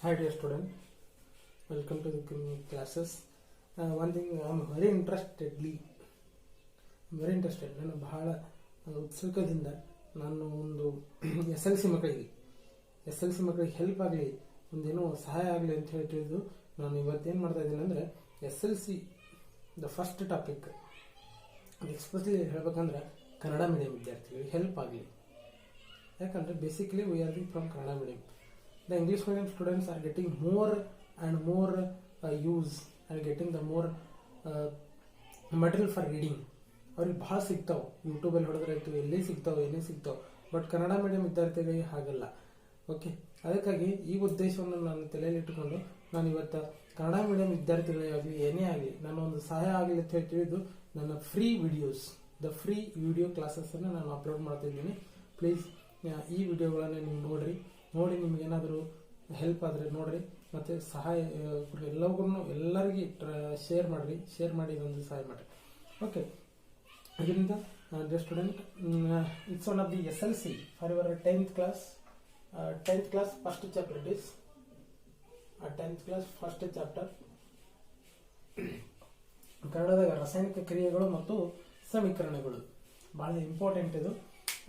Hi dear student, welcome to the classes. One thing I'm very interested. ನಾನು ಬಹಳ ಉತ್ಸುಕದಿಂದ ನಾನು ಒಂದು ಎಸ್ ಎಲ್ ಸಿ ಮಕ್ಕಳಿಗೆ ಹೆಲ್ಪ್ ಆಗಲಿ, ಒಂದೇನೋ ಸಹಾಯ ಆಗಲಿ ಅಂತ ಹೇಳ್ತಿದ್ದು ನಾನು ಇವತ್ತೇನು ಮಾಡ್ತಾ ಇದ್ದೀನಿ ಅಂದರೆ S L C the first topic especially ಹೇಳ್ಬೇಕಂದ್ರೆ ಕನ್ನಡ ಮೀಡಿಯಂ ವಿದ್ಯಾರ್ಥಿಗಳಿಗೆ ಹೆಲ್ಪ್ ಆಗಲಿ. ಯಾಕಂದರೆ basically we are from Kannada medium. The English medium students are getting more and more use and getting the more material for reading. ಅವ್ರಿಗೆ ಭಾಳ ಸಿಗ್ತಾವೆ, ಯೂಟ್ಯೂಬಲ್ಲಿ ಹೊಡೆದ್ರಾಯ್ತು, ಎಲ್ಲಿ ಸಿಗ್ತಾವೆ, ಏನೇ ಸಿಗ್ತಾವೆ. ಬಟ್ ಕನ್ನಡ ಮೀಡಿಯಂ ವಿದ್ಯಾರ್ಥಿಗಳಿಗೆ ಹಾಗಲ್ಲ. ಓಕೆ, ಅದಕ್ಕಾಗಿ ಈ ಉದ್ದೇಶವನ್ನು ನಾನು ತಲೆಯಲ್ಲಿಟ್ಟುಕೊಂಡು ನಾನು ಇವತ್ತು ಕನ್ನಡ ಮೀಡಿಯಂ ವಿದ್ಯಾರ್ಥಿಗಳಾಗಲಿ ಏನೇ ಆಗಲಿ ನಾನು ಒಂದು ಸಹಾಯ ಆಗಲಿ ಅಂತ ಹೇಳಿ ತಿಳಿದು ನನ್ನ ಫ್ರೀ ವಿಡಿಯೋ ಕ್ಲಾಸಸ್ಸನ್ನು ನಾನು ಅಪ್ಲೋಡ್ ಮಾಡ್ತಿದ್ದೀನಿ. ಪ್ಲೀಸ್ ಈ ವಿಡಿಯೋಗಳನ್ನು ನೀವು ನೋಡಿ ನಿಮ್ಗೇನಾದರೂ ಹೆಲ್ಪ್ ಆದರೆ ನೋಡ್ರಿ, ಮತ್ತು ಸಹಾಯ ಎಲ್ಲರಿಗೂ ಶೇರ್ ಮಾಡಿ ಇದೊಂದು ಸಹಾಯ ಮಾಡಿರಿ. ಓಕೆ, ಇದರಿಂದ dear student, it's one of the S L C for your 10th class first chapter. It is 10th class first chapter. ಕನ್ನಡದಾಗ ರಾಸಾಯನಿಕ ಕ್ರಿಯೆಗಳು ಮತ್ತು ಸಮೀಕರಣಗಳು ಭಾಳ ಇಂಪಾರ್ಟೆಂಟ್ ಇದು,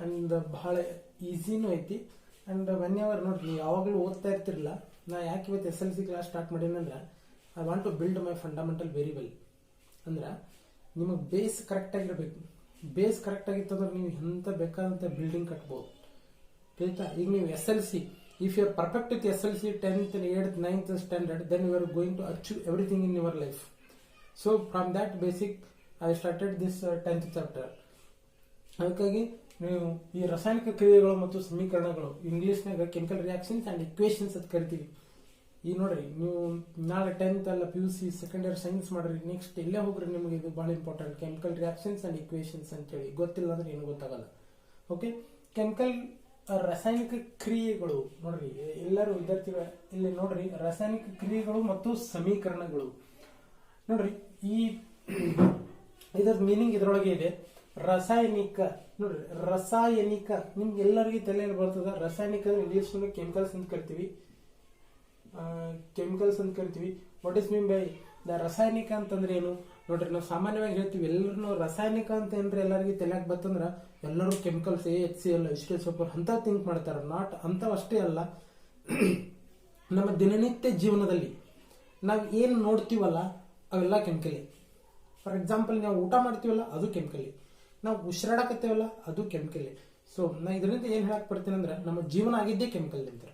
ಆ್ಯಂಡ್ ಭಾಳ ಈಸಿನೂ ಐತಿ. ಆ್ಯಂಡ್ ವೆನ್ ಎವರ್ ನೋಡ್ರಿ, ನೀವು ಯಾವಾಗಲೂ ಓದ್ತಾ ಇರ್ತಿರಲ್ಲ, ನಾ ಯಾಕೆ ಇವತ್ತು S L C class start ಮಾಡೀನಂದ್ರೆ I want to build my fundamental very well. ಅಂದ್ರೆ ನಿಮಗೆ ಬೇಸ್ ಕರೆಕ್ಟಾಗಿರ್ಬೇಕು. ಬೇಸ್ ಕರೆಕ್ಟಾಗಿತ್ತಂದ್ರೆ ನೀವು ಎಂಥ ಬೇಕಾದಂಥ ಬಿಲ್ಡಿಂಗ್ ಕಟ್ಬೋದು. ಆಯ್ತಾ? ಈಗ ನೀವು S L C, if you are perfect with S L C 10th, 8th, 9th standard, then you are going to achieve everything in your life. So from that basic I started this 10th chapter. ಅದಕ್ಕಾಗಿ ನೀವು ಈ ರಾಸಾಯನಿಕ ಕ್ರಿಯೆಗಳು ಮತ್ತು ಸಮೀಕರಣಗಳು, ಇಂಗ್ಲೀಷ್ನಾಗ chemical reactions and equations ಅಂತ ಕರಿತೀವಿ. ಈಗ ನೋಡ್ರಿ, ನೀವು ನಾಳೆ 10th ಅಲ್ಲ PUC ಸೆಕೆಂಡ್ ಇಯರ್ ಸೈನ್ಸ್ ಮಾಡ್ರಿ, ನೆಕ್ಸ್ಟ್ ಇಲ್ಲೇ ಹೋಗ್ರಿ, ನಿಮಗೆ ಇದು ಭಾಳ important. Chemical reactions and equations ಅಂತೇಳಿ ಗೊತ್ತಿಲ್ಲ ಅಂದ್ರೆ ಏನು ಗೊತ್ತಾಗಲ್ಲ. ಓಕೆ, ರಾಸಾಯನಿಕ ಕ್ರಿಯೆಗಳು ನೋಡ್ರಿ, ಎಲ್ಲರೂ ವಿದ್ಯಾರ್ಥಿಗಳು ಇಲ್ಲಿ ನೋಡ್ರಿ, ರಾಸಾಯನಿಕ ಕ್ರಿಯೆಗಳು ಮತ್ತು ಸಮೀಕರಣಗಳು ನೋಡ್ರಿ. ಇದರ ಮೀನಿಂಗ್ ಇದರೊಳಗೆ ಇದೆ. ರಾಸಾಯನಿಕ ನೋಡ್ರಿ, ರಾಸಾಯನಿಕ ನಿಮ್ಗೆ ಎಲ್ಲರಿಗೂ ತಲೆಯಲ್ಲಿ ಬರ್ತದ. ರಾಸಾಯನಿಕ ಇಂಗ್ಲಿಷ್ ಕೆಮಿಕಲ್ಸ್ ಅಂತ ಕರಿತೀವಿ. What is mean by the ರಾಸಾಯನಿಕ ಅಂತಂದ್ರೆ ಏನು ನೋಡ್ರಿ? ನಾವು ಸಾಮಾನ್ಯವಾಗಿ ಹೇಳ್ತೀವಿ, ಎಲ್ಲರೂ ರಾಸಾಯನಿಕ ಅಂತ ಏನ್ರಿ ಎಲ್ಲರಿಗೂ ತಲೆಯಾಗ ಬರ್ತಂದ್ರ ಎಲ್ಲರೂ ಕೆಮಿಕಲ್ಸ್ HCl H2SO4 ಅಂತ ಥಿಂಕ್ ಮಾಡ್ತಾರ. ನಾಟ್ ಅಂಥವಷ್ಟೇ ಅಲ್ಲ. ನಮ್ಮ ದಿನನಿತ್ಯ ಜೀವನದಲ್ಲಿ ನಾವು ಏನು ನೋಡ್ತೀವಲ್ಲ ಅವೆಲ್ಲ ಕೆಮಿಕಲ್. ಫಾರ್ ಎಕ್ಸಾಂಪಲ್, ನಾವು ಊಟ ಮಾಡ್ತೀವಲ್ಲ ಅದು ಕೆಮಿಕಲ್, ನಾವು ಉಸಿರಾಡಕತ್ತೇವಲ್ಲ ಅದು ಕೆಮಿಕಲ್. ಸೊ ನಾ ಇದರಿಂದ ಏನ್ ಹೇಳಕ್ ಬರ್ತೀನಿ ಅಂದ್ರೆ ನಮ್ಮ ಜೀವನ ಆಗಿದ್ದೇ ಕೆಮಿಕಲ್ ಅಂತ.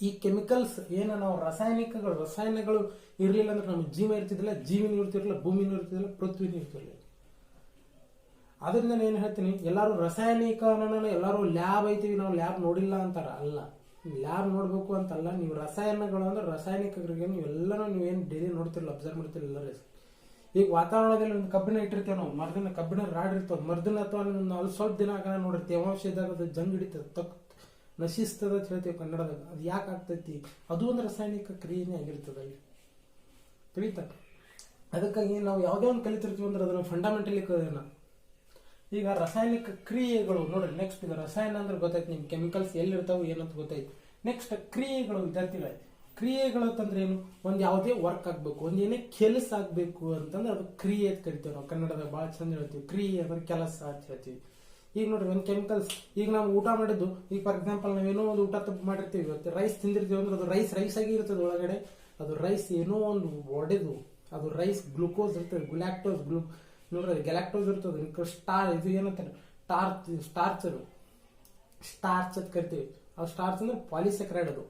ಈ ಕೆಮಿಕಲ್ಸ್ ಏನ ನಾವು ರಸಾಯನಗಳು ಇರ್ಲಿಲ್ಲ ಅಂದ್ರೆ ನಮ್ಮ ಜೀವ ಇರ್ತಿದ್ದಿಲ್ಲ, ಜೀವಿನೂ ಇರ್ತಿರ್ಲಿಲ್ಲ, ಭೂಮಿನೂ ಇರ್ತಿದ್ದಿಲ್ಲ, ಪೃಥ್ವಿನೂ ಇರ್ತಿರ್ಲಿಲ್ಲ. ಅದರಿಂದ ನಾನು ಏನ್ ಹೇಳ್ತೀನಿ, ಎಲ್ಲಾರು ರಾಸಾಯನಿಕ ಎಲ್ಲಾರು ಲ್ಯಾಬ್ ಐತಿವಿ, ನಾವು ಲ್ಯಾಬ್ ನೋಡಿಲ್ಲ ಅಂತಾರ. ಅಲ್ಲ, ಲ್ಯಾಬ್ ನೋಡ್ಬೇಕು ಅಂತಲ್ಲ. ನೀವು ರಸಾಯನಗಳು ಅಂದ್ರೆ ರಾಸಾಯನಿಕರಿಗೆ ನೀವೇನು ಡೈಲಿ ನೋಡ್ತಿರಲ್ಲ, ಅಬ್ಸರ್ವ್ ಮಾಡ್ತಿರಲ್ಲ. ಈಗ ವಾತಾವರಣದಲ್ಲಿ ಒಂದು ಕಬ್ಬಿಣ ಇಟ್ಟಿರ್ತೇವೆ ನಾವು, ಮರ್ದಿನ ಕಬ್ಬಿಣ ರಾಡ್ ಇರ್ತವೆ, ಮರ್ದಿನ ಅಥವಾ ನಾವು ಸ್ವಲ್ಪ ದಿನ ಆಗ ನೋಡ್ರಿ ತೇವಾಂಶ ಇದ್ದಾಗ ಅದು ಜಂಗ್ ಹಿಡಿತದೆ, ನಶಿಸ್ತದ ಅಂತ ಹೇಳ್ತೀವಿ ಕನ್ನಡದಾಗ. ಅದು ಯಾಕೆ ಆಗ್ತೈತಿ? ಅದು ಒಂದು ರಾಸಾಯನಿಕ ಕ್ರಿಯೆನೇ ಆಗಿರ್ತದೆ ಅಲ್ಲಿ, ತಿಳಿತ. ಅದಕ್ಕಾಗಿ ನಾವು ಯಾವುದೇ ಒಂದು ಕಲಿತಿರ್ತೀವಿ ಅಂದ್ರೆ ಅದನ್ನ ಫಂಡಮೆಂಟಲಿ ಕಲಿಯೋಣ. ಈಗ ರಾಸಾಯನಿಕ ಕ್ರಿಯೆಗಳು ನೋಡ್ರಿ. ನೆಕ್ಸ್ಟ್ ಈಗ ರಸಾಯನ ಅಂದ್ರೆ ಗೊತ್ತಾಯ್ತು ನಿಮ್ಗೆ, ಕೆಮಿಕಲ್ಸ್ ಎಲ್ಲಿರ್ತಾವೆ ಏನಂತ ಗೊತ್ತಾಯ್ತು. ನೆಕ್ಸ್ಟ್ ಕ್ರಿಯೆಗಳು ವಿದ್ಯಾರ್ಥಿಗಳೇ. ಕ್ರಿಯೆಗಳು ಅಂತಂದ್ರೆ ಏನು? ಒಂದ್ ಯಾವುದೇ ವರ್ಕ್ ಆಗ್ಬೇಕು, ಒಂದ್ ಏನೇ ಕೆಲಸ ಆಗ್ಬೇಕು ಅಂತಂದ್ರೆ ಅದು ಕ್ರಿಯೆ ಅಂತ ಕರಿತೀವಿ ನಾವು ಕನ್ನಡದಾಗ. ಭಾಳ ಚಂದ ಹೇಳ್ತೀವಿ, ಕ್ರಿಯೆ ಅಂದ್ರೆ ಕೆಲಸ ಅಂತ ಹೇಳ್ತೀವಿ. ಈಗ ನೋಡ್ರಿ, ಒಂದು ಕೆಮಿಕಲ್ಸ್, ಈಗ ನಾವು ಊಟ ಮಾಡಿದ್ದು, ಈಗ ಫಾರ್ ಎಕ್ಸಾಂಪಲ್ ನಾವೇನೋ ಒಂದು ಊಟ ತಪ್ಪು ಮಾಡಿರ್ತೀವಿ, ಇವತ್ತು ರೈಸ್ ತಿಂದಿರ್ತೀವಿ ಅಂದ್ರೆ ಅದು ರೈಸ್ ಆಗಿ ಇರ್ತದೆ ಒಳಗಡೆ. ಅದು ರೈಸ್ ಏನೋ ಒಂದು ಒಡೆದು ಅದು ರೈಸ್ ಗ್ಲೂಕೋಸ್ ಇರ್ತದೆ, ನೋಡ್ರಿ ಗ್ಯಾಲಾಕ್ಟೋಸ್ ಇರ್ತದೆ. ಇದು ಏನಂತಾರೆ, ಸ್ಟಾರ್ಚ್ ಅಂತ ಕರಿತೀವಿ. ಆ ಸ್ಟಾರ್ಚ್ ಅಂದ್ರೆ ಪಾಲಿಸೆಕ್ರೈಡ್. ಅದು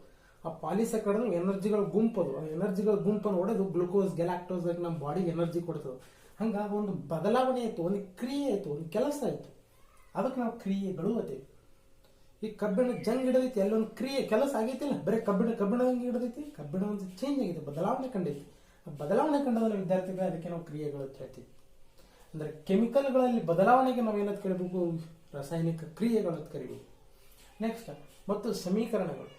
ಆ ಪಾಲಿಸೆಕ್ರೈಡ್ ಎನರ್ಜಿಗಳ ಗುಂಪು. ಅದು ಎನರ್ಜಿಗಳ ಗುಂಪನ್ನು ಹೊಡೆದು ಗ್ಲೂಕೋಸ್ ಗ್ಯಾಲಾಕ್ಟೋಸ್ ನಮ್ಮ ಬಾಡಿಗೆ ಎನರ್ಜಿ ಕೊಡ್ತದೆ. ಹಂಗ ಒಂದು ಬದಲಾವಣೆ ಆಯ್ತು, ಒಂದು ಕ್ರಿಯೆ ಆಯ್ತು, ಒಂದು ಕೆಲಸ ಆಯ್ತು, ಅದಕ್ಕೆ ನಾವು ಕ್ರಿಯೆಗಳು ಅದೇ. ಈ ಕಬ್ಬಿಣ ಜಂಗ್ ಹಿಡದೈತಿ, ಅಲ್ಲೊಂದು ಕ್ರಿಯೆ ಕೆಲಸ ಆಗೈತಿಲ್ಲ, ಬರೀ ಕಬ್ಬಿಣ ಹಿಡದೈತಿ, ಕಬ್ಬಿಣ ಒಂದು ಚೇಂಜ್ ಆಗಿದೆ, ಬದಲಾವಣೆ ಕಂಡೈತಿ. ಆ ಬದಲಾವಣೆ ಕಂಡದ ವಿದ್ಯಾರ್ಥಿಗಳು, ಅದಕ್ಕೆ ನಾವು ಕ್ರಿಯೆಗಳು ಅಂತ ಹೇಳ್ತೀವಿ. ಅಂದ್ರೆ ಕೆಮಿಕಲ್ಗಳಲ್ಲಿ ಬದಲಾವಣೆಗೆ ನಾವು ಏನಂತ ಕರಿಬೇಕು? ರಾಸಾಯನಿಕ ಕ್ರಿಯೆಗಳು ಅಂತ ಕರಿಬೇಕು. ನೆಕ್ಸ್ಟ್ ಮತ್ತು ಸಮೀಕರಣಗಳು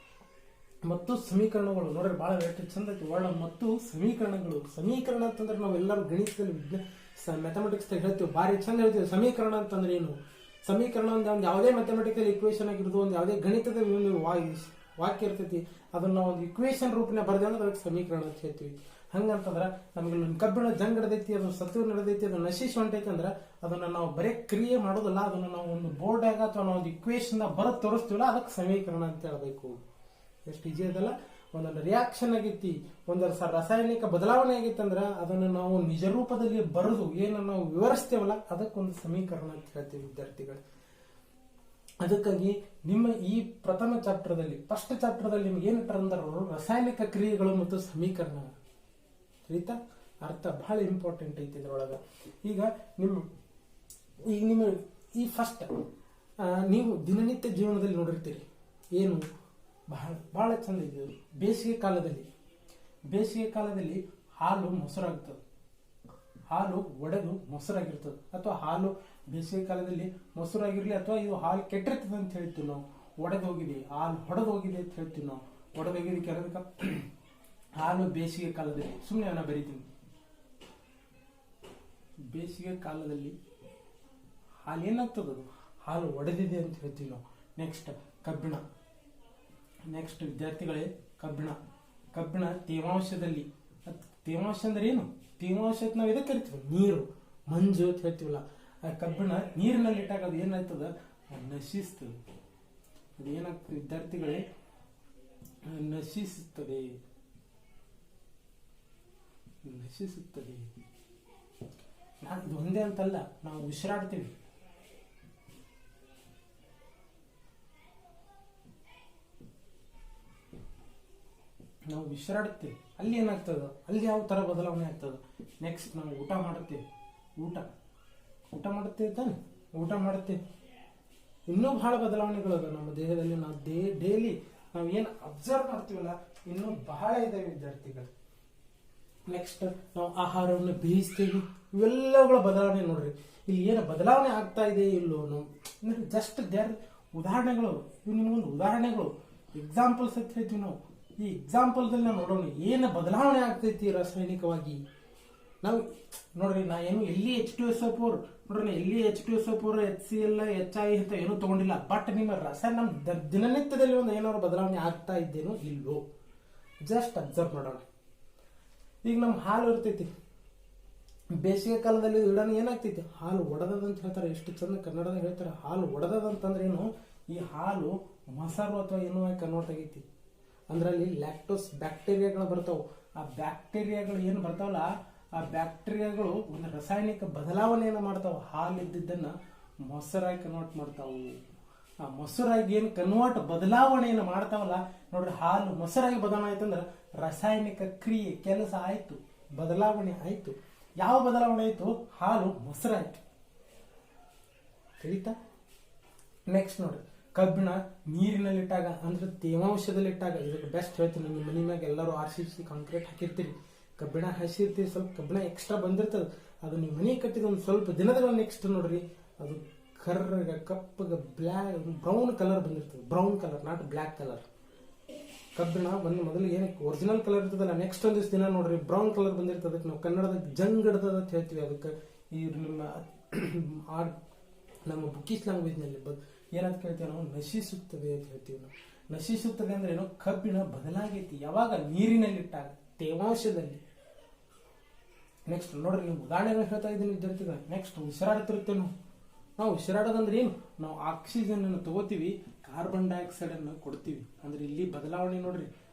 ನೋಡ್ರಿ, ಬಹಳ ಚಂದ ಐತಿ ವರ್ಡ್. ಮತ್ತು ಸಮೀಕರಣ ಅಂತಂದ್ರೆ ನಾವೆಲ್ಲರೂ ಗಣಿತದಲ್ಲಿ ಮ್ಯಾಥಮೆಟಿಕ್ಸ್ ಹೇಳ್ತೀವಿ, ಭಾರಿ ಚಂದ ಹೇಳ್ತೀವಿ. ಸಮೀಕರಣ ಅಂತಂದ್ರೆ ಏನು? ಸಮೀಕರಣ ಒಂದು ಯಾವುದೇ ಮ್ಯಾಥಮೆಟಿಕಲ್ ಇಕ್ವೇಶನ್ ಆಗಿರೋದು, ಒಂದು ಯಾವುದೇ ಗಣಿತದ ವಾಕ್ಯ ಇರ್ತೈತಿ, ಅದನ್ನ ನಾವು ಒಂದು ಇಕ್ವೇಶನ್ ರೂಪನೇ ಬರ್ದೇವೆ ಅಂದ್ರೆ ಅದಕ್ಕೆ ಸಮೀಕರಣ ಅಂತ ಹೇಳ್ತೀವಿ. ಹಂಗಂತಂದ್ರ ನಮ್ಗೆ ಕಬ್ಬಿಣ ಜಂಗ್ ಹಿಡದೈತಿ, ಅದು ಸತ್ವ ನಡೆದೈತಿ, ಅದು ನಶಿಸಿ ಹೊಂಟೈತಿ ಅಂದ್ರೆ ಅದನ್ನ ನಾವು ಬರೀ ಕ್ರಿಯೆ ಮಾಡೋದಿಲ್ಲ, ಅದನ್ನ ನಾವು ಒಂದು ಬೋರ್ಡ್ಯಾಗ ಅಥವಾ ನಾವು ಒಂದು ಇಕ್ವೇಶನ್ ಬರೆದು ತೋರಿಸ್ತೀವಲ್ಲ ಅದಕ್ಕೆ ಸಮೀಕರಣ ಅಂತ ಹೇಳ್ಬೇಕು. ಎಷ್ಟು ಈಜಿ ಅದಲ್ಲ. ಒಂದೊಂದು ರಿಯಾಕ್ಷನ್ ಆಗೈತಿ, ಒಂದೊಂದು ರಾಸಾಯನಿಕ ಬದಲಾವಣೆ ಆಗೈತಿ ಅಂದ್ರೆ ಅದನ್ನ ನಾವು ನಿಜ ರೂಪದಲ್ಲಿ ಬರೆದು ಏನು ನಾವು ವಿವರಿಸ್ತೇವಲ್ಲ ಅದಕ್ಕೊಂದು ಸಮೀಕರಣ ಅಂತ ಹೇಳ್ತೀವಿ ವಿದ್ಯಾರ್ಥಿಗಳು. ಅದಕ್ಕಾಗಿ ನಿಮ್ಮ ಈ ಪ್ರಥಮ ಚಾಪ್ಟರ್ದಲ್ಲಿ ಫಸ್ಟ್ ಚಾಪ್ಟರ್ದಲ್ಲಿ ನಿಮ್ಗೆ ಏನು ಇಟ್ಟರಂದ್ರೆ ಅವರು ರಾಸಾಯನಿಕ ಕ್ರಿಯೆಗಳು ಮತ್ತು ಸಮೀಕರಣ ರೈತ ಅರ್ಥ ಬಹಳ ಇಂಪಾರ್ಟೆಂಟ್ ಐತಿ ಇದ್ರೊಳಗ. ಈಗ ನಿಮ್ಮ ಈ ಫಸ್ಟ್ ನೀವು ದಿನನಿತ್ಯ ಜೀವನದಲ್ಲಿ ನೋಡಿರ್ತೀರಿ, ಏನು ಬಹಳ ಬಹಳ ಚಂದ ಇದೆ. ಬೇಸಿಗೆ ಕಾಲದಲ್ಲಿ ಹಾಲು ಮೊಸರಾಗ್ತದೆ, ಹಾಲು ಒಡೆದು ಮೊಸರಾಗಿರ್ತದೆ, ಅಥವಾ ಹಾಲು ಬೇಸಿಗೆ ಕಾಲದಲ್ಲಿ ಮೊಸರಾಗಿರ್ಲಿ ಅಥವಾ ಇದು ಹಾಲು ಕೆಟ್ಟಿರ್ತದೆ ಅಂತ ಹೇಳ್ತೀವಿ ನಾವು. ಒಡೆದೋಗಿದೆ, ಹಾಲು ಹೊಡೆದೋಗಿದೆ ಅಂತ ಹೇಳ್ತೀವಿ ನಾವು. ಒಡೆದೋಗಿದೆ ಕೆರೆದಕ್ಕ ಹಾಲು ಬೇಸಿಗೆ ಕಾಲದಲ್ಲಿ, ಸುಮ್ಮನೆ ನಾನು ಬರೀತೀನಿ, ಬೇಸಿಗೆ ಕಾಲದಲ್ಲಿ ಹಾಲು ಏನಾಗ್ತದೆ, ಅದು ಹಾಲು ಒಡೆದಿದೆ ಅಂತ ಹೇಳ್ತೀವಿ ನಾವು. ನೆಕ್ಸ್ಟ್ ಕಬ್ಬಿಣ, ನೆಕ್ಸ್ಟ್ ವಿದ್ಯಾರ್ಥಿಗಳೇ ಕಬ್ಬಿಣ ತೇವಾಂಶದಲ್ಲಿ, ತೇವಾಂಶ ಅಂದ್ರೆ ಏನು, ತೇವಾಂಶ ನಾವು ಎದಕ್ಕೆ ಕರಿತೀವಿ, ನೀರು ಮಂಜು ಅಂತ ಹೇಳ್ತೀವಲ್ಲ, ಆ ಕಬ್ಬಿಣ ನೀರಿನಲ್ಲಿ ಇಟ್ಟಾಗ ಅದು ಏನಾಗ್ತದ, ನಶಿಸ್ತದೆ. ಅದು ಏನಾಗ್ತದೆ ವಿದ್ಯಾರ್ಥಿಗಳೇ, ನಶಿಸುತ್ತದೆ. ಇದು ಒಂದೇ ಅಂತಲ್ಲ, ನಾವು ಉಸಿರಾಡ್ತೀವಿ, ಅಲ್ಲಿ ಏನಾಗ್ತದ, ಅಲ್ಲಿ ಯಾವ ತರ ಬದಲಾವಣೆ ಆಗ್ತದ. ನೆಕ್ಸ್ಟ್ ನಾವು ಊಟ ಮಾಡುತ್ತೇವೆ ತಾನೆ, ಊಟ ಮಾಡುತ್ತೇವೆ, ಇನ್ನೂ ಬಹಳ ಬದಲಾವಣೆಗಳದ ನಮ್ಮ ದೇಹದಲ್ಲಿ. ನಾವು ಡೈಲಿ ನಾವು ಏನು ಅಬ್ಸರ್ವ್ ಮಾಡ್ತೀವಲ್ಲ ಇನ್ನೂ ಬಹಳ ಇದೆ ವಿದ್ಯಾರ್ಥಿಗಳು. ನೆಕ್ಸ್ಟ್ ನಾವು ಆಹಾರವನ್ನು ಬೇಯಿಸ್ತೇವೆ, ಇವೆಲ್ಲಗಳ ಬದಲಾವಣೆ ನೋಡ್ರಿ. ಇಲ್ಲಿ ಏನು ಬದಲಾವಣೆ ಆಗ್ತಾ ಇದೆ ಇಲ್ಲೋ ನಾವು ಜಸ್ಟ್ ಉದಾಹರಣೆಗಳು, ಇವು ನಿಮಗೊಂದು ಉದಾಹರಣೆಗಳು, ಎಕ್ಸಾಂಪಲ್ಸ್ ಅಂತ ಹೇಳ್ತೀವಿ ನಾವು. ಈ ಎಕ್ಸಾಂಪಲ್ದಲ್ಲಿ ನಾವು ನೋಡೋಣ ಏನು ಬದಲಾವಣೆ ಆಗ್ತೈತಿ ರಾಸಾಯನಿಕವಾಗಿ. ನಾವು ನೋಡ್ರಿ, ನಾ ಏನು ಎಲ್ಲಿ H2SO4 ನೋಡ್ರಿ, ಎಲ್ಲಿ H2SO4 HCl HI ಅಂತ ಏನೂ ತಗೊಂಡಿಲ್ಲ. ಬಟ್ ನಿಮ್ಮ ರಾಸಾಯನ ದಿನನಿತ್ಯದಲ್ಲಿ ಒಂದು ಏನಾದ್ರು ಬದಲಾವಣೆ ಆಗ್ತಾ ಇದ್ದೇನೋ ಇಲ್ಲೋ ಜಸ್ಟ್ ಅಬ್ಸರ್ವ್ ಮಾಡೋಣ. ಈಗ ನಮ್ಮ ಹಾಲು ಇರ್ತೈತಿ, ಬೇಸಿಗೆ ಕಾಲದಲ್ಲಿ ಇಡೋಣ ಏನಾಗ್ತೈತಿ, ಹಾಲು ಒಡೆದದಂತ ಹೇಳ್ತಾರೆ. ಎಷ್ಟು ಚಂದ ಕನ್ನಡದಾಗ ಹೇಳ್ತಾರೆ, ಹಾಲು ಒಡೆದದಂತಂದ್ರೆ ಏನು, ಈ ಹಾಲು ಮೊಸರು ಅಥವಾ ಏನೋ ಕನ್ವರ್ಟ್ ಆಗೈತಿ. ಅಂದ್ರಲ್ಲಿ ಲ್ಯಾಕ್ಟೋಸ್ ಬ್ಯಾಕ್ಟೀರಿಯಾಗಳು ಬರ್ತಾವ. ಆ ಬ್ಯಾಕ್ಟೀರಿಯಾಗಳು ಏನು ಬರ್ತಾವಲ್ಲ, ಆ ಬ್ಯಾಕ್ಟೀರಿಯಾಗಳು ಒಂದು ರಾಸಾಯನಿಕ ಬದಲಾವಣೆಯನ್ನು ಮಾಡ್ತಾವ. ಹಾಲು ಇದ್ದಿದ್ದನ್ನ ಮೊಸರಾಗಿ ಕನ್ವರ್ಟ್ ಮಾಡ್ತಾವು. ಆ ಮೊಸರಾಗಿ ಏನು ಕನ್ವರ್ಟ್ ಬದಲಾವಣೆಯನ್ನು ಮಾಡ್ತಾವಲ್ಲ ನೋಡ್ರಿ, ಹಾಲು ಮೊಸರಾಗಿ ಬದಲಾವಣೆ ಆಯ್ತಂದ್ರೆ ರಾಸಾಯನಿಕ ಕ್ರಿಯೆ ಕೆಲಸ ಆಯ್ತು, ಬದಲಾವಣೆ ಆಯ್ತು. ಯಾವ ಬದಲಾವಣೆ ಆಯ್ತು, ಹಾಲು ಮೊಸರಾಯ್ತು. ತಿಳಿತಾ? ನೆಕ್ಸ್ಟ್ ನೋಡ್ರಿ, ಕಬ್ಬಿಣ ನೀರಿನಲ್ಲಿಟ್ಟಾಗ ಅಂದ್ರೆ ತೇವಾಂಶದಲ್ಲಿಟ್ಟಾಗ, ಇದಕ್ಕೆ ಬೆಸ್ಟ್ ಹೇಳ್ತೀನಿ. ನಿಮ್ಮ ಮನೆ ಮ್ಯಾಗ ಎಲ್ಲರೂ RCC ಕಾಂಕ್ರೀಟ್ ಹಾಕಿರ್ತೀರಿ, ಕಬ್ಬಿಣ ಹಸಿರ್ತೀರಿ, ಸ್ವಲ್ಪ ಕಬ್ಬಿಣ ಎಕ್ಸ್ಟ್ರಾ ಬಂದಿರ್ತದೆ. ಅದು ನೀವು ಮನೆ ಕಟ್ಟಿದ ಒಂದು ಸ್ವಲ್ಪ ದಿನಗಳ ನೆಕ್ಸ್ಟ್ ನೋಡ್ರಿ, ಅದು ಕರ್ರಗ ಕಪ್ಪಗ ಬ್ರೌನ್ ಕಲರ್ ಬಂದಿರ್ತದೆ. Brown colour, not black colour. ಕಬ್ಬಿಣ ಬಂದು ಮೊದಲು ಏನಕ್ಕೆ ಒರಿಜಿನಲ್ ಕಲರ್ ಇರ್ತದಲ್ಲ, ನೆಕ್ಸ್ಟ್ ಒಂದಿಷ್ಟು ದಿನ ನೋಡ್ರಿ ಬ್ರೌನ್ ಕಲರ್ ಬಂದಿರ್ತದೆ. ಅದಕ್ಕೆ ನಾವು ಕನ್ನಡದಾಗ ಜಂಗಡದ ಅಂತ ಹೇಳ್ತೀವಿ. ಅದಕ್ಕೆ ಈ ನಮ್ಮ ಬುಕ್ಕಿಸ್ ಲ್ಯಾಂಗ್ವೇಜ್ನಲ್ಲಿ ಏನಂತ ಕೇಳ್ತೀವಿ ನಾವು, ನಶಿಸುತ್ತದೆ ಅಂತ ಹೇಳ್ತೀವಿ ನಾವು. ನಶಿಸುತ್ತದೆ ಅಂದ್ರೆ ಏನೋ, ಕಬ್ಬಿಣ ಬದಲಾಗೈತಿ. ಯಾವಾಗ, ನೀರಿನಲ್ಲಿಟ್ಟಾಗ, ತೇವಾಂಶದಲ್ಲಿ. ನೆಕ್ಸ್ಟ್ ನೋಡ್ರಿ, ನೀವು ಉದಾಹರಣೆಗಳು ಹೇಳ್ತಾ ಇದ್ದೀನಿ ವಿದ್ಯಾರ್ಥಿಗಳು. ನೆಕ್ಸ್ಟ್ ಉಸಿರಾಡ್ತಿರ್ತೇವೆ ನಾವು ಉಸಿರಾಡೋದಂದ್ರೆ ಏನು, ನಾವು ಆಕ್ಸಿಜನ್ ಅನ್ನು ತಗೋತೀವಿ, ಕಾರ್ಬನ್ ಡೈಆಕ್ಸೈಡ್ ಅನ್ನು ಕೊಡ್ತೀವಿ. ಅಂದ್ರೆ ಇಲ್ಲಿ ಬದಲಾವಣೆ ನೋಡ್ರಿ,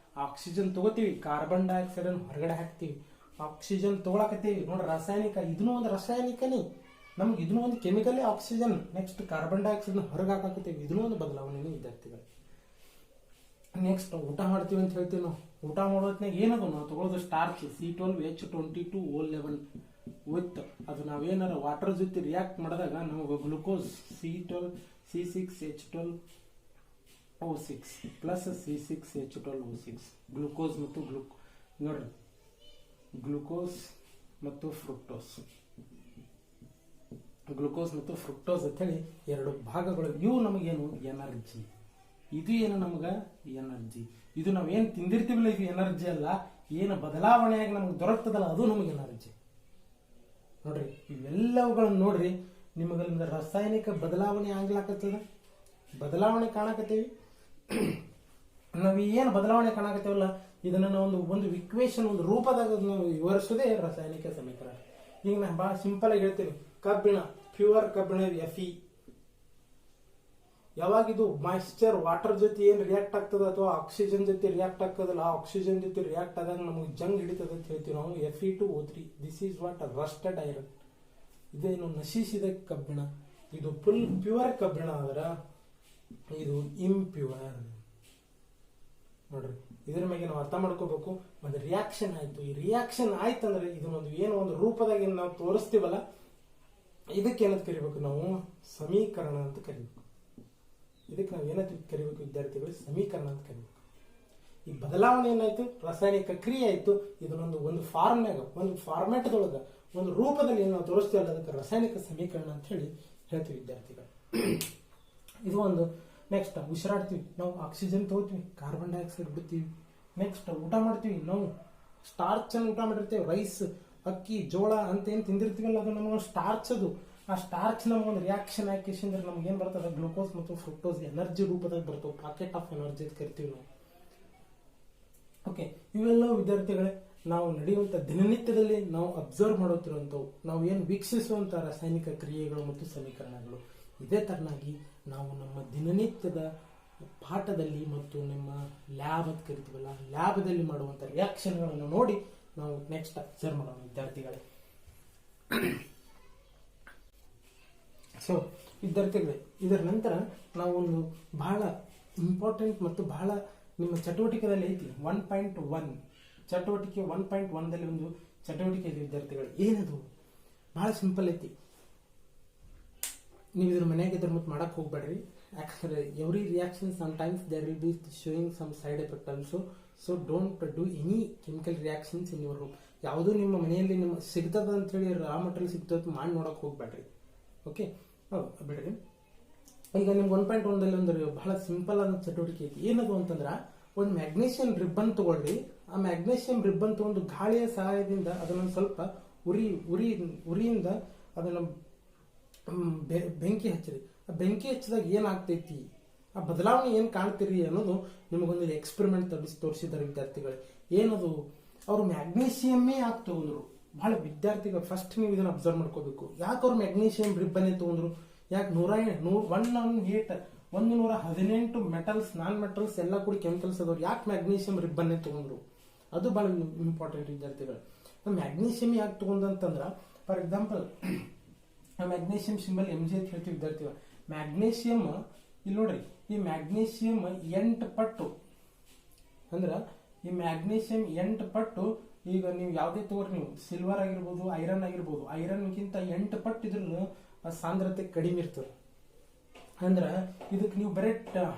ಆಕ್ಸಿಜನ್ ತಗೋತೀವಿ, ಕಾರ್ಬನ್ ಡೈಆಕ್ಸೈಡ್ ಅನ್ನು ಹೊರಗಡೆ ಹಾಕ್ತಿವಿ. ಆಕ್ಸಿಜನ್ ತಗೊಳಕತ್ತೀವಿ ನೋಡ್ರಿ, ರಾಸಾಯನಿಕ, ಇದನ್ನು ಒಂದು ರಾಸಾಯನಿಕನೇ, ನಮ್ಗೆ ಇದನ್ನು ಒಂದು chemical oxygen. Next carbon dioxide ಹೊರಗೆ ಹಾಕತ್ತೀವಿ, ಇದನ್ನೂ ಒಂದು ಬದಲಾವಣೆ ವಿದ್ಯಾರ್ಥಿಗಳು. ನೆಕ್ಸ್ಟ್ ಊಟ ಮಾಡ್ತೀವಿ ಅಂತ ಹೇಳ್ತೀವಿ ನಾವು. ಊಟ ಮಾಡೋದ್ನಾಗ ಏನದು, ನಾವು ತಗೊಳ್ಳೋದು ಸ್ಟಾರ್ಚ್ C12H22O11 ವಿತ್ ಅದು ನಾವೇನಾರ ವಾಟರ್ ಜೊತೆ ರಿಯಾಕ್ಟ್ ಮಾಡಿದಾಗ ನಮಗೆ glucose C12C6H12O6 plus C6H12O6 glucose ಮತ್ತು ನೋಡ್ರಿ, ಗ್ಲುಕೋಸ್ ಮತ್ತು ಫ್ರುಕ್ಟೋಸ್ ಅಂತ ಹೇಳಿ ಎರಡು ಭಾಗಗಳು. ಇವು ನಮಗೇನು, ಎನರ್ಜಿ. ಇದು ಏನು ನಮ್ಗೆ ಎನರ್ಜಿ. ಇದು ನಾವೇನು ತಿಂದಿರ್ತೀವಲ್ಲ, ಇದು ಎನರ್ಜಿ ಅಲ್ಲ. ಏನು ಬದಲಾವಣೆಯಾಗಿ ನಮ್ಗೆ ದೊರಕ್ತದಲ್ಲ ಅದು ನಮಗೆ ಎನರ್ಜಿ. ನೋಡ್ರಿ, ಇವೆಲ್ಲವುಗಳನ್ನು ನೋಡ್ರಿ, ನಿಮಗಲ್ಲಿಂದ ರಾಸಾಯನಿಕ ಬದಲಾವಣೆ ಆಗ್ಲಾಕತ್ತದ, ಬದಲಾವಣೆ ಕಾಣಕತ್ತೀವಿ. ನಾವು ಏನು ಬದಲಾವಣೆ ಕಾಣಕತ್ತೇವಲ್ಲ ಇದನ್ನ ನಾವು ಒಂದು ಇಕ್ವೇಶನ್, ಒಂದು ರೂಪದಾಗ ನಾವು ವಿವರಿಸೋದೇ ರಾಸಾಯನಿಕ ಸಮೀಕರಣ. ಈಗ ನಾನು ಬಹಳ ಸಿಂಪಲ್ ಆಗಿ ಹೇಳ್ತೀನಿ, ಕಬ್ಬಿಣ, ಪ್ಯೂರ್ ಕಬ್ಬಿಣ Fe. ಯಾವಾಗ ಇದು ಮಾಯಿಶ್ಚರ್ ವಾಟರ್ ಜೊತೆ ಏನ್ ರಿಯಾಕ್ಟ್ ಆಗ್ತದ ಅಥವಾ ಆಕ್ಸಿಜನ್ ಜೊತೆ ರಿಯಾಕ್ಟ್ ಆಗ್ತದಲ್ಲ, ಆ ಆಕ್ಸಿಜನ್ ಜೊತೆ ರಿಯಾಕ್ಟ್ ಆದಾಗ ನಮಗೆ ಜಂಗ್ ಹಿಡಿತದ ಅಂತ ಹೇಳ್ತೀವಿ ನಾವು, Fe2O3. This is what rusted iron. ಇದೇನು ನಶಿಸಿದ ಕಬ್ಬಿಣ. ಇದು ಫುಲ್ ಪ್ಯೂರ್ ಕಬ್ಬಿಣ ಆದ್ರ ಇದು ಇಂಪ್ಯೂರ್. ನೋಡ್ರಿ, ಇದ್ರ ಮೇಲೆ ನಾವು ಅರ್ಥ ಮಾಡ್ಕೋಬೇಕು. ಒಂದು ರಿಯಾಕ್ಷನ್ ಆಯ್ತು, ಈ ರಿಯಾಕ್ಷನ್ ಆಯ್ತಂದ್ರೆ ಇದನ್ನೊಂದು ಏನೋ ಒಂದು ರೂಪದಾಗ ನಾವು ತೋರಿಸ್ತೀವಲ್ಲ, ಇದಕ್ಕೆ ಏನಂತ ಕರಿಬೇಕು ನಾವು? ಸಮೀಕರಣ ಅಂತ ಕರಿಬೇಕು. ಇದಕ್ಕೆ ನಾವು ಏನಂತ ಕರಿಬೇಕು ವಿದ್ಯಾರ್ಥಿಗಳು? ಸಮೀಕರಣ ಅಂತ ಕರಿಬೇಕು. ಈ ಬದಲಾವಣೆ ಏನಾಯ್ತು? ರಾಸಾಯನಿಕ ಕ್ರಿಯೆ ಆಯ್ತು. ಇದನ್ನೊಂದು ಫಾರ್ಮ್ನಾಗ, ಒಂದು ಫಾರ್ಮ್ಯಾಟ್ದೊಳಗ, ಒಂದು ರೂಪದಲ್ಲಿ ಏನು ನಾವು ತೋರಿಸ್ತೀವಲ್ಲ, ಅದಕ್ಕೆ ರಾಸಾಯನಿಕ ಸಮೀಕರಣ ಅಂತ ಹೇಳಿ ಹೇಳ್ತೀವಿ ವಿದ್ಯಾರ್ಥಿಗಳು. ಇದು ಒಂದು. ನೆಕ್ಸ್ಟ್ ಉಸಿರಾಡ್ತೀವಿ ನಾವು, ಆಕ್ಸಿಜನ್ ತಗೋತೀವಿ, ಕಾರ್ಬನ್ ಡೈಆಕ್ಸೈಡ್ ಬಿಡ್ತೀವಿ. ನೆಕ್ಸ್ಟ್ ಊಟ ಮಾಡ್ತೀವಿ ನಾವು, ಸ್ಟಾರ್ಚ್ ಅನ್ನು ಊಟ ಮಾಡಿರ್ತೀವಿ. ರೈಸ್, ಅಕ್ಕಿ, ಜೋಳ ಅಂತ ಏನು ತಿಂದಿರ್ತೀವಲ್ಲ, ಅದು ನಮಗೆ ಸ್ಟಾರ್ಚ್. ಅದು ಆ ಸ್ಟಾರ್ಚ್ ನಮಗೊಂದು ರಿಯಾಕ್ಷನ್ ಹಾಕಿಸಿದ್ರೆ ನಮ್ಗೆ ಏನ್ ಬರ್ತದೆ? ಗ್ಲೂಕೋಸ್ ಮತ್ತು ಫ್ರಕ್ಟೋಸ್ ಎನರ್ಜಿ ರೂಪದಾಗ ಬರ್ತವೆ. ಪಾಕೆಟ್ ಆಫ್ ಎನರ್ಜಿ ಅಂತ ಕರಿತೀವಿ ನಾವು. ಓಕೆ, ಇವೆಲ್ಲ ವಿದ್ಯಾರ್ಥಿಗಳೇ ನಾವು ನಡೆಯುವಂತ ದಿನನಿತ್ಯದಲ್ಲಿ ನಾವು ಅಬ್ಸರ್ವ್ ಮಾಡುತ್ತಿರುವಂತವು, ನಾವು ಏನು ವೀಕ್ಷಿಸುವಂತ ರಾಸಾಯನಿಕ ಕ್ರಿಯೆಗಳು ಮತ್ತು ಸಮೀಕರಣಗಳು. ಇದೇ ತರನಾಗಿ ನಾವು ನಮ್ಮ ದಿನನಿತ್ಯದ ಪಾಠದಲ್ಲಿ ಮತ್ತು ನಮ್ಮ ಲ್ಯಾಬ್ ಅಂತ ಕರಿತೀವಲ್ಲ, ಲ್ಯಾಬ್ದಲ್ಲಿ ಮಾಡುವಂತ ರಿಯಾಕ್ಷನ್ಗಳನ್ನು ನೋಡಿ ನಾವು ನೆಕ್ಸ್ಟ್ ಅಬ್ಸರ್ವ್ ಮಾಡೋಣ ವಿದ್ಯಾರ್ಥಿಗಳೇ. ಸೊ ವಿದ್ಯಾರ್ಥಿಗಳೇ, ಇದರ ನಂತರ ನಾವೊಂದು ಬಹಳ ಇಂಪಾರ್ಟೆಂಟ್ ಮತ್ತು ಬಹಳ ನಿಮ್ಮ ಚಟುವಟಿಕೆದಲ್ಲಿ ಐತಿ 1.1 ಚಟುವಟಿಕೆ 1.1ದಲ್ಲಿ ಒಂದು ಚಟುವಟಿಕೆ ಇದೆ ವಿದ್ಯಾರ್ಥಿಗಳು. ಏನದು? ಬಹಳ ಸಿಂಪಲ್ ಐತಿ. ನೀವು ಇದ್ರ ಮನೆಯಾಗ ಇದ್ರ ಮತ್ತೆ ಮಾಡಕ್ ಹೋಗ್ಬೇಡ್ರಿ. ಯಾಕಂದ್ರೆ every reaction sometimes there will be showing some side effect also. So don't do any chemical reactions in your room. ಯಾವುದೂ ನಿಮ್ಮ ಮನೆಯಲ್ಲಿ ನಿಮ್ಮ ಸಿಗ್ತದ ಅಂತ ಹೇಳಿ ರಾ ಮಟೀರಿಯಲ್ ಸಿಗ್ತದ ಮಾಡಿ ನೋಡಕ್ ಹೋಗ್ಬೇಡ್ರಿ. ಓಕೆ, ಬಿಡ್ರಿ. ಈಗ ನಿಮ್ಗೆ 1.1ದಲ್ಲಿ ಒಂದು ಬಹಳ ಸಿಂಪಲ್ ಆದ ಚಟುವಟಿಕೆ ಐತಿ. ಏನದು ಅಂತಂದ್ರ, ಒಂದು ಮ್ಯಾಗ್ನೇಷಿಯಂ ರಿಬ್ಬನ್ ತಗೊಳ್ರಿ. ಆ ಮ್ಯಾಗ್ನೇಷಿಯಂ ರಿಬ್ಬನ್ ತಗೊಂಡು ಗಾಳಿಯ ಸಹಾಯದಿಂದ ಅದನ್ನ ಸ್ವಲ್ಪ ಉರಿಯಿಂದ ಅದನ್ನ ಬೆಂಕಿ ಹಚ್ಚಿರಿ. ಆ ಬೆಂಕಿ ಹಚ್ಚಿದಾಗ ಏನಾಗ್ತೈತಿ, ಆ ಬದಲಾವಣೆ ಏನ್ ಕಾಣ್ತೀರಿ ಅನ್ನೋದು ನಿಮಗೊಂದು ಎಕ್ಸ್ಪೆರಿಮೆಂಟ್ ತೋರಿಸಿದ್ದಾರೆ ವಿದ್ಯಾರ್ಥಿಗಳು. ಏನದು? ಅವರು ಮ್ಯಾಗ್ನೇಷಿಯಮ್ಮೇ ಯಾಕೆ ತಗೊಂಡ್ರು? ಬಹಳ ವಿದ್ಯಾರ್ಥಿಗಳು ಫಸ್ಟ್ ನೀವು ಇದನ್ನ ಅಬ್ಸರ್ವ್ ಮಾಡ್ಕೋಬೇಕು. ಯಾಕೆ ಅವ್ರು ಮ್ಯಾಗ್ನೇಷಿಯಂ ರಿಬ್ಬನ್ ತಗೊಂಡ್ರು? ಯಾಕೆ 118 ಮೆಟಲ್ಸ್, ನಾನ್ ಮೆಟಲ್ಸ್ ಎಲ್ಲ ಕೂಡ ಕೆಮಿಕಲ್ಸ್ ಅದಾವ್ರು. ಯಾಕೆ ಮ್ಯಾಗ್ನೇಷಿಯಂ ರಿಬ್ಬನ್ ತಗೊಂಡ್ರು? ಅದು ಬಹಳ ಇಂಪಾರ್ಟೆಂಟ್ ವಿದ್ಯಾರ್ಥಿಗಳು. ಮ್ಯಾಗ್ನೇಷಿಯಂ ಯಾಕೆ ತಗೊಂಡಂತಂದ್ರ, for example magnesium symbol Mg ಅಂತ ಹೇಳ್ತೀವಿ ವಿದ್ಯಾರ್ಥಿಗಳು. ಮ್ಯಾಗ್ನೇಷಿಯಂ ಇಲ್ಲಿ ನೋಡ್ರಿ, ಈ ಮ್ಯಾಗ್ನೇಷಿಯಂ 8 ಪಟ್ಟು ಅಂದ್ರ ಈ ಮ್ಯಾಗ್ನೇಷಿಯಂ 8 ಪಟ್ಟು. ಈಗ ನೀವು ಯಾವುದೇ ತಗೋರಿ, ನೀವು ಸಿಲ್ವರ್ ಆಗಿರ್ಬೋದು, ಐರನ್ ಆಗಿರ್ಬೋದು, ಐರನ್ಗಿಂತ 8 ಪಟ್ಟು ಇದ್ರೂ ಸಾಂದ್ರತೆ ಕಡಿಮೆ ಇರ್ತದೆ. ಅಂದ್ರ ಇದಕ್ಕೆ ನೀವು ಬರೀ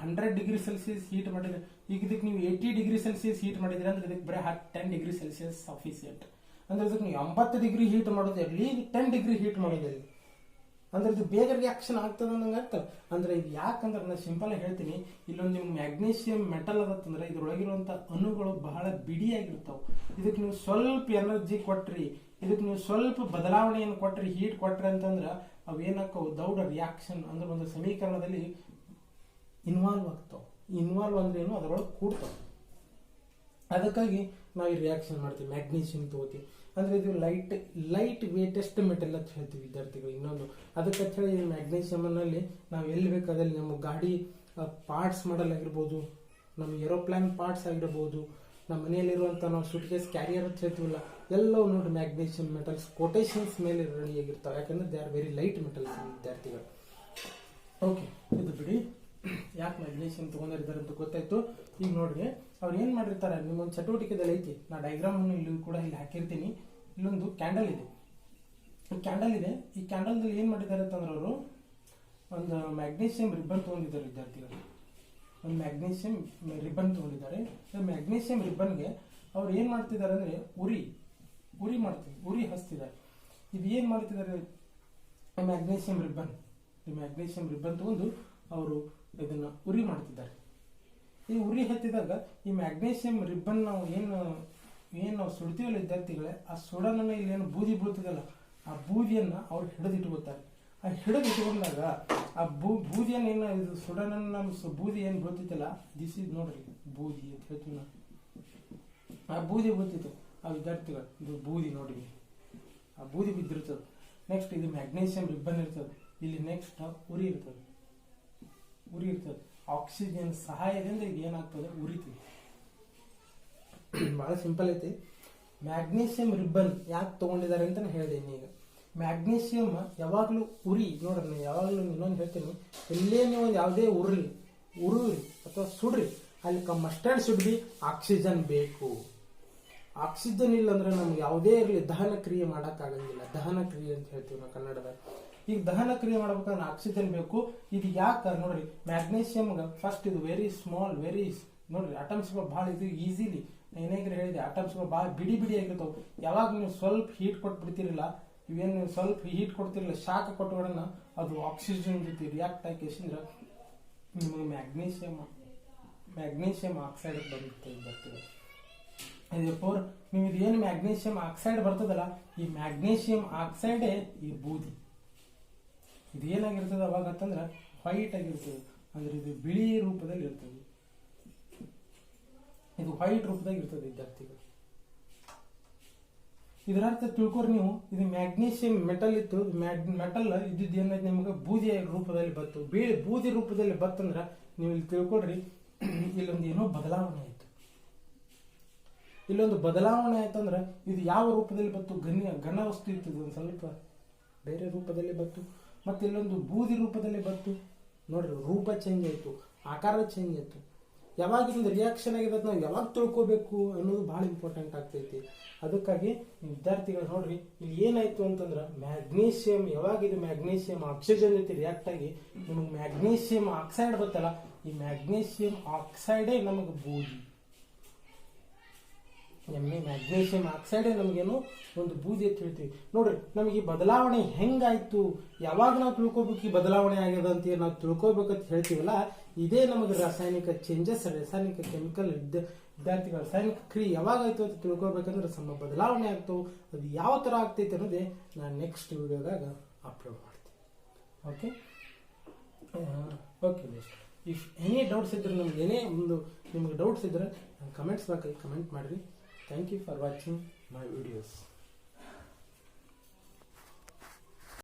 100 ಡಿಗ್ರಿ ಸೆಲ್ಸಿಯಸ್ ಹೀಟ್ ಮಾಡಿದ್ರೆ, ಈಗ ಇದಕ್ಕೆ ನೀವು 80 ಡಿಗ್ರಿ ಸೆಲ್ಸಿಯಸ್ ಹೀಟ್ ಮಾಡಿದ್ರೆ ಅಂದ್ರೆ ಇದಕ್ಕೆ ಬರೀ 10 ಡಿಗ್ರಿ ಸೆಲ್ಸಿಯಸ್ ಸಫಿಸಿಯೆಂಟ್. ಅಂದ್ರೆ ಇದಕ್ಕೆ ನೀವು 80 ಡಿಗ್ರಿ ಹೀಟ್ ಮಾಡೋದು ಇರಲಿ, 10 ಡಿಗ್ರಿ ಹೀಟ್ ಮಾಡೋದಿರಲಿ, ಅಂದ್ರೆ ಇದು ಬೇಗ ರಿಯಾಕ್ಷನ್ ಆಗ್ತದೆ ಅನ್ನಂಗ ಆಗ್ತದೆ. ಅಂದ್ರೆ ಇದು ಯಾಕಂದ್ರೆ ನಾನು ಸಿಂಪಲ್ ಆಗಿ ಹೇಳ್ತೀನಿ, ಇಲ್ಲೊಂದು ನಿಮ್ಗೆ ಮ್ಯಾಗ್ನೇಷಿಯಂ ಮೆಟಲ್ ಅದತ್ತಂದ್ರೆ ಇದ್ರೊಳಗಿರುವಂತ ಅಣುಗಳು ಬಹಳ ಬಿಡಿಯಾಗಿರ್ತಾವ. ಇದಕ್ಕೆ ನೀವು ಸ್ವಲ್ಪ ಎನರ್ಜಿ ಕೊಟ್ರಿ, ಇದಕ್ಕೆ ನೀವು ಸ್ವಲ್ಪ ಬದಲಾವಣೆಯನ್ನು ಕೊಟ್ರಿ, ಹೀಟ್ ಕೊಟ್ರಿ ಅಂತಂದ್ರ ಅವೇನಕ್ಕವು ದೌಡ ರಿಯಾಕ್ಷನ್ ಅಂದ್ರೆ ಒಂದು ಸಮೀಕರಣದಲ್ಲಿ ಇನ್ವಾಲ್ವ್ ಆಗ್ತಾವ. ಇನ್ವಾಲ್ವ್ ಅಂದ್ರೆ ಏನು? ಅದರೊಳಗೆ ಕೂಡ್ತಾವ. ಅದಕ್ಕಾಗಿ ನಾವು ಈ ರಿಯಾಕ್ಷನ್ ಮಾಡ್ತೀವಿ. ಮ್ಯಾಗ್ನೀಷಿಯಂ ತಗೋತೀವಿ ಅಂದ್ರೆ ಇದು ಲೈಟ್ ವೇಟೆಸ್ಟ್ ಮೆಟಲ್ ಅಂತ ಹೇಳ್ತೀವಿ ವಿದ್ಯಾರ್ಥಿಗಳು. ಇನ್ನೊಂದು ಅದಕ್ಕೆ ಹೇಳಿ ಮ್ಯಾಗ್ನೀಷಿಯಂ ನಲ್ಲಿ ನಾವು ಎಲ್ಲಿ ಬೇಕಾದಲ್ಲಿ ನಮ್ಮ ಗಾಡಿ ಪಾರ್ಟ್ಸ್ ಮಾಡಲ್ ಆಗಿರ್ಬೋದು, ನಮ್ಮ ಏರೋಪ್ಲೇನ್ ಪಾರ್ಟ್ಸ್ ಆಗಿರ್ಬೋದು, ನಮ್ಮ ಮನೆಯಲ್ಲಿರುವಂತ ನಾವು ಸುಟ್ಕೇಸ್ ಕ್ಯಾರಿಯರ್ ಅಂತ ಹೇಳ್ತೀವಲ್ಲ, ಎಲ್ಲವೂ ನೋಡಿ ಮ್ಯಾಗ್ನೀಷಿಯಂ ಮೆಟಲ್ಸ್ ಕೋಟೇಶನ್ಸ್ ಮೇಲೆ ರೆಡಿಯಾಗಿರ್ತಾವೆ. ಯಾಕಂದ್ರೆ they are very light metals ವಿದ್ಯಾರ್ಥಿಗಳು. ಓಕೆ, ಇದು ಬಿಡಿ. ಯಾಕೆ ಮ್ಯಾಗ್ನೀಷಿಯಂ ತಗೊಂಡಿರ್ತಾರೆ ಅಂತ ಗೊತ್ತಾಯ್ತು. ಈಗ ನೋಡ್ರಿ, ಅವ್ರು ಏನ್ ಮಾಡಿರ್ತಾರೆ, ನಿಮ್ಮೊಂದು ಚಟುವಟಿಕೆದಲ್ಲಿ ಐತಿ. ನಾ ಡೈಗ್ರಾಮ್ ಅನ್ನು ಇಲ್ಲಿ ಕೂಡ ಇಲ್ಲಿ ಹಾಕಿರ್ತೀನಿ. ಇಲ್ಲೊಂದು ಕ್ಯಾಂಡಲ್ ಇದೆ. ಈ ಕ್ಯಾಂಡಲ್ ಇದೆ. ಈ ಕ್ಯಾಂಡಲ್ದಲ್ಲಿ ಏನ್ ಮಾಡಿದ್ದಾರೆ ಅಂತಂದ್ರೆ ಅವರು ಒಂದು ಮ್ಯಾಗ್ನೀಷಿಯಂ ರಿಬ್ಬನ್ ತಗೊಂಡಿದ್ದಾರೆ ವಿದ್ಯಾರ್ಥಿಗಳು. ಒಂದು ಮ್ಯಾಗ್ನೀಷಿಯಂ ರಿಬ್ಬನ್ ತಗೊಂಡಿದ್ದಾರೆ. ಮ್ಯಾಗ್ನೀಷಿಯಂ ರಿಬ್ಬನ್ಗೆ ಅವ್ರು ಏನ್ ಮಾಡ್ತಿದ್ದಾರೆ ಅಂದ್ರೆ ಉರಿ ಹಚ್ತಿದ್ದಾರೆ. ಇದು ಏನ್ ಮಾಡ್ತಿದ್ದಾರೆ, ಮ್ಯಾಗ್ನೀಷಿಯಂ ರಿಬ್ಬನ್ ತಗೊಂಡು ಅವರು ಇದನ್ನ ಉರಿ ಮಾಡ್ತಿದ್ದಾರೆ. ಈ ಉರಿ ಹತ್ತಿದಾಗ ಈ ಮ್ಯಾಗ್ನೀಷಿಯಂ ರಿಬ್ಬನ್ ನಾವು ಏನು ಸುಡ್ತೀವಲ್ಲ ವಿದ್ಯಾರ್ಥಿಗಳೇ, ಆ ಸುಡನನ್ನ ಇಲ್ಲಿ ಏನು ಬೂದಿ ಬೀಳ್ತದಲ್ಲ, ಆ ಬೂದಿಯನ್ನ ಅವ್ರು ಹಿಡಿದಿಟ್ಕೋತಾರೆ. ಆ ಹಿಡಿದು ಇಟ್ಕೊಂಡಾಗ ಆ ಬೂದಿಯನ್ನು ಏನು ಇದು ಸುಡನ ನಮ್ಮ ಬೂದಿ ಏನು ಬೀಳ್ತೈತಲ್ಲ ದಿಸ್ ಇಸ್ ನೋಡ್ರಿ ಬೂದಿ ಅಂತ ಹೇಳ್ತೀವಿ ನಾವು. ಆ ಬೂದಿ ಬೀಳ್ತಿತ್ತು ಆ ವಿದ್ಯಾರ್ಥಿಗಳು ಇದು ಬೂದಿ ನೋಡ್ರಿ, ಆ ಬೂದಿ ಬಿದ್ದಿರ್ತದೆ. ನೆಕ್ಸ್ಟ್ ಇದು ಮ್ಯಾಗ್ನೀಷಿಯಂ ರಿಬ್ಬನ್ ಇರ್ತದೆ. ಇಲ್ಲಿ ನೆಕ್ಸ್ಟ್ ಉರಿ ಇರ್ತದೆ. ಆಕ್ಸಿಜನ್ ಸಹಾಯದಿಂದ ಈಗ ಏನಾಗ್ತದೆ ಉರಿತೀವಿ. ಬಹಳ ಸಿಂಪಲ್ ಐತಿ. ಮ್ಯಾಗ್ನೀಷಿಯಂ ರಿಬ್ಬನ್ ಯಾಕೆ ತಗೊಂಡಿದ್ದಾರೆ ಅಂತ ಹೇಳಿದ್ದೀನಿ. ಈಗ ಮ್ಯಾಗ್ನೀಷಿಯಂ ಯಾವಾಗಲೂ ಉರಿ ನೋಡ್ರಿ, ಯಾವಾಗಲೂ ಇನ್ನೊಂದು ಹೇಳ್ತೀನಿ, ಎಲ್ಲೇ ನೀವು ಯಾವುದೇ ಉರಿ ಅಥವಾ ಸುಡ್ರಿ ಅಲ್ಲಿ ಮಸ್ಟರ್ಡ್ ಶುಡ್ ಬಿ ಆಕ್ಸಿಜನ್ ಬೇಕು. ಆಕ್ಸಿಜನ್ ಇಲ್ಲ ಅಂದ್ರೆ ನಮ್ಗೆ ಯಾವುದೇ ಇರಲಿ ದಹನ ಕ್ರಿಯೆ ಮಾಡೋಕ್ಕಾಗಂಗಿಲ್ಲ. ದಹನ ಕ್ರಿಯೆ ಅಂತ ಹೇಳ್ತೀವಿ ನಾವು ಕನ್ನಡದಾಗ. ಈಗ ದಹನ ಕ್ರಿಯೆ ಮಾಡ್ಬೇಕಂದ್ರೆ ಆಕ್ಸಿಜನ್ ಬೇಕು. ಇದು ಯಾಕೆ ನೋಡ್ರಿ, ಮ್ಯಾಗ್ನೀಷಿಯಂ ಫಸ್ಟ್ ಇದು ವೆರಿ ಸ್ಮಾಲ್ ನೋಡ್ರಿ ಅಟಮ್ಸ್ಗಳು ಭಾಳ ಇದು ಈಸಿಲಿ ಏನಾಗ್ರೆ ಹೇಳಿದೆ, ಅಟಮ್ಸ್ಗಳು ಭಾಳ ಬಿಡಿ ಆಗಿರ್ತಾವೆ. ಯಾವಾಗ ನೀವು ಸ್ವಲ್ಪ ಹೀಟ್ ಕೊಟ್ಬಿಡ್ತಿರಲ್ಲ, ಇವೇನು ನೀವು ಸ್ವಲ್ಪ ಹೀಟ್ ಕೊಡ್ತಿರಲ್ಲ, ಶಾಖ ಕೊಟ್ಟುಗಳನ್ನ ಅದು ಆಕ್ಸಿಜನ್ ಜೊತೆ ರಿಯಾಕ್ಟ್ ಆಗಿಸಿದ್ರೆ ನಿಮಗೆ ಮ್ಯಾಗ್ನೀಷಿಯಂ ಆಕ್ಸೈಡ್ ಬರ್ತದೆ. ಇದಪ್ಪೋರ್ ನೀವು ಇದೇನು ಮ್ಯಾಗ್ನೀಷಿಯಂ ಆಕ್ಸೈಡ್ ಬರ್ತದಲ್ಲ, ಈ ಮ್ಯಾಗ್ನೀಷಿಯಂ ಆಕ್ಸೈಡೇ ಈ ಬೂದಿ. ಇದು ಏನಾಗಿರ್ತದೆ ಅವಾಗ ಅಂತಂದ್ರೆ ವೈಟ್ ಆಗಿರ್ತದೆ, ಅಂದ್ರೆ ಇದು ಬಿಳಿ ರೂಪದಲ್ಲಿ ಇರ್ತದೆ. ಇದು ವೈಟ್ ರೂಪದಾಗ ಇರ್ತದೆ ವಿದ್ಯಾರ್ಥಿಗಳು. ಇದರ ಅರ್ಥ ತಿಳ್ಕೊರಿ ನೀವು, ಇದು ಮ್ಯಾಗ್ನೀಷಿಯಂ ಮೆಟಲ್ ಇತ್ತು, ಮೆಟಲ್ ಇದ್ದಿದ್ದು ಏನೈತೆ ನಿಮ್ಗೆ ಬೂದಿಯ ರೂಪದಲ್ಲಿ ಬತ್ತು. ಬೂದಿ ರೂಪದಲ್ಲಿ ಬತ್ತಂದ್ರ ನೀವು ಇಲ್ಲಿ ತಿಳ್ಕೊಡ್ರಿ, ಇಲ್ಲೊಂದು ಏನೋ ಬದಲಾವಣೆ ಆಯ್ತು. ಇಲ್ಲೊಂದು ಬದಲಾವಣೆ ಆಯ್ತಂದ್ರೆ ಇದು ಯಾವ ರೂಪದಲ್ಲಿ ಬತ್ತು, ಘನ ವಸ್ತು ಇತ್ತು, ಒಂದು ಸ್ವಲ್ಪ ಬೇರೆ ರೂಪದಲ್ಲಿ ಬತ್ತು. ಮತ್ತೆ ಇಲ್ಲೊಂದು ಬೂದಿ ರೂಪದಲ್ಲಿ ಬತ್ತು. ನೋಡ್ರಿ ರೂಪ ಚೇಂಜ್ ಆಯ್ತು, ಆಕಾರ ಚೇಂಜ್ ಆಯ್ತು. ಯಾವಾಗ ಇದೊಂದು ರಿಯಾಕ್ಷನ್ ಆಗಿದೆ ನಾವು ಯಾವಾಗ ತಿಳ್ಕೋಬೇಕು ಅನ್ನೋದು ಬಹಳ ಇಂಪಾರ್ಟೆಂಟ್ ಆಗ್ತೈತಿ. ಅದಕ್ಕಾಗಿ ವಿದ್ಯಾರ್ಥಿಗಳು ನೋಡ್ರಿ, ಇಲ್ಲಿ ಏನಾಯ್ತು ಅಂತಂದ್ರೆ ಮ್ಯಾಗ್ನೀಷಿಯಂ ಯಾವಾಗ ಇದು ಮ್ಯಾಗ್ನೀಷಿಯಂ ಆಕ್ಸಿಜನ್ ಜೊತೆ ರಿಯಾಕ್ಟ್ ಆಗಿ ನಿಮಗೆ ಮ್ಯಾಗ್ನೀಷಿಯಂ ಆಕ್ಸೈಡ್ ಬರ್ತಲ್ಲ, ಈ ಮ್ಯಾಗ್ನೀಷಿಯಂ ಆಕ್ಸೈಡೇ ನಮಗೆ ಬೂದಿ. ಮ್ಯಾಗ್ನೀಷಿಯಂ ಆಕ್ಸೈಡೇ ನಮಗೇನು ಒಂದು ಬೂದಿ ಅಂತ ಹೇಳ್ತೀವಿ. ನೋಡ್ರಿ ನಮಗೆ ಈ ಬದಲಾವಣೆ ಹೆಂಗಾಯ್ತು, ಯಾವಾಗ ನಾವು ತಿಳ್ಕೊಬೇಕು ಈ ಬದಲಾವಣೆ ಆಗ್ಯದ ಅಂತ ನಾವು ತಿಳ್ಕೊಬೇಕಂತ ಹೇಳ್ತೀವಲ್ಲ, ಇದೇ ನಮಗೆ ರಾಸಾಯನಿಕ ಚೇಂಜಸ್, ರಾಸಾಯನಿಕ ಕೆಮಿಕಲ್ ವಿದ್ಯಾರ್ಥಿಗಳ ರಾಸಾಯನಿಕ ಕ್ರಿಯೆ ಯಾವಾಗ ಆಯ್ತು ಅಂತ ತಿಳ್ಕೊಬೇಕಂದ್ರೆ ಸಮ ಬದಲಾವಣೆ ಆಗ್ತವೆ. ಅದು ಯಾವ ತರ ಆಗ್ತೈತೆ ಅನ್ನೋದೇ ನಾನು ನೆಕ್ಸ್ಟ್ ವಿಡಿಯೋದಾಗ ಅಪ್ಲೋಡ್ ಮಾಡ್ತೀನಿ. ಓಕೆ ಇಫ್ ಎನಿ ಡೌಟ್ಸ್ ಇದ್ರೆ ನಮ್ಗೆ ಏನೇ ಒಂದು ನಿಮ್ಗೆ ಡೌಟ್ಸ್ ಇದ್ರೆ ಕಮೆಂಟ್ಸ್ ಬಾಕಲ್ಲಿ ಕಮೆಂಟ್ ಮಾಡಿರಿ. Thank you for watching my videos.